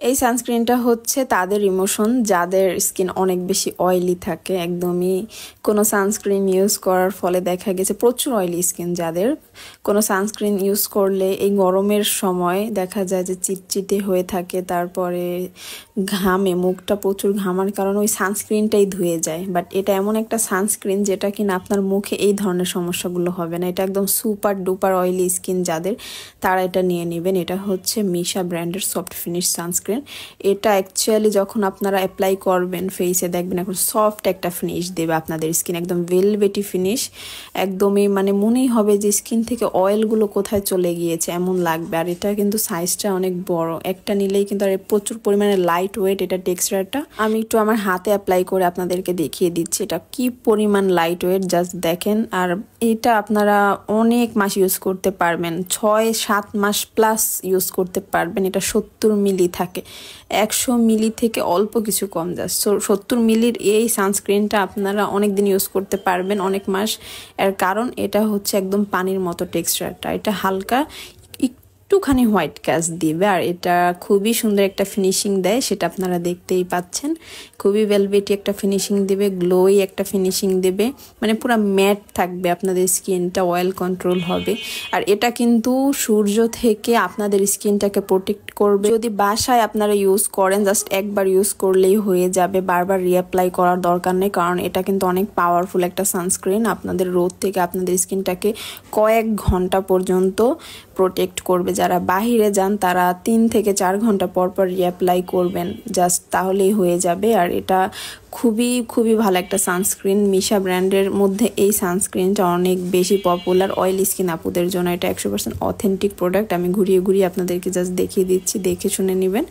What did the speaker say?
এই সানস্ক্রিনটা হচ্ছে তাদের ইমোশন যাদের স্কিন অনেক বেশি অয়েলি থাকে, একদমই কোনো সানস্ক্রিন ইউজ করার ফলে দেখা গেছে প্রচুর অয়েলি স্কিন যাদের, কোনো সানস্ক্রিন ইউজ করলে এই গরমের সময় দেখা যায় যে চিটচিটে হয়ে থাকে, তারপরে ঘামে, মুখটা প্রচুর ঘামার কারণে ওই সানস্ক্রিনটাই ধুয়ে যায়। বাট এটা এমন একটা সানস্ক্রিন যেটা কিনা আপনার মুখে এই ধরনের সমস্যাগুলো হবে না। এটা একদম সুপার ডুপার অয়েলি স্কিন যাদের, তারা এটা নিয়ে নেবেন। এটা হচ্ছে মিশা ব্র্যান্ডের সফট ফিনিশ সানস্ক্রিন। এটা অ্যাকচুয়ালি যখন আপনারা অ্যাপ্লাই করবেন ফেসে, দেখবেন এখন সফট একটা ফিনিশ দেবে আপনাদের স্কিন, একদম ভেলভেটি ফিনিশ, একদমই মানে মনেই হবে যে স্কিন থেকে অয়েলগুলো কোথায় চলে গিয়েছে এমন লাগবে। আর এটা কিন্তু সাইজটা অনেক বড়, একটা নিলেই কিন্তু আর প্রচুর পরিমাণে লাইট ওয়েট এটা টেক্সচারটা। আমি একটু আমার হাতে অ্যাপ্লাই করে আপনাদেরকে দেখিয়ে দিচ্ছি এটা কি পরিমাণ লাইট ওয়েট, জাস্ট দেখেন। আর এটা আপনারা অনেক মাস ইউজ করতে পারবেন, 6-7 মাস প্লাস ইউজ করতে পারবেন। এটা 70 মিলি থাকে, 100 মিলি থেকে অল্প কিছু কম, জাস্ট 70 মিলির এই সানস্ক্রিনটা আপনারা অনেক দিন ইউজ করতে পারবেন, অনেক মাস। এর কারণ এটা হচ্ছে একদম পানির মতো টেক্সচারটা, এটা হালকা একটুখানি হোয়াইট ক্যাস্ট দিবে, আর এটা খুবই সুন্দর একটা ফিনিশিং দেয়, সেটা আপনারা দেখতেই পাচ্ছেন। খুবই ভেলভেটি একটা ফিনিশিং দেবে, গ্লোই একটা ফিনিশিং দেবে, মানে পুরো ম্যাট থাকবে আপনাদের স্কিনটা, অয়েল কন্ট্রোল হবে। আর এটা কিন্তু সূর্য থেকে আপনাদের স্কিনটাকে প্রোটেক্ট করবে। যদি বাসায় আপনারা ইউজ করেন, জাস্ট একবার ইউজ করলেই হয়ে যাবে, বারবার রিঅ্যাপ্লাই করার দরকার নেই, কারণ এটা কিন্তু অনেক পাওয়ারফুল একটা সানস্ক্রিন। আপনাদের রোদ থেকে আপনাদের স্কিনটাকে কয়েক ঘন্টা পর্যন্ত প্রোটেক্ট করবে। যারা বাহিরে যান তারা 3 থেকে 4 ঘন্টা পর পর রিঅ্যাপ্লাই করবেন, জাস্ট তাহলেই হয়ে যাবে। আর এটা খুবই খুবই ভালো একটা সানস্ক্রিন। মিশা ব্র্যান্ডের মধ্যে এই সানস্ক্রিনটা অনেক বেশি পপুলার অয়েলি স্কিন আপুদের জন্য। এটা 100% অথেন্টিক প্রোডাক্ট। আমি ঘুরিয়ে ঘুরিয়ে আপনাদেরকে জাস্ট দেখিয়ে দিচ্ছি, দেখে শুনে নেবেন।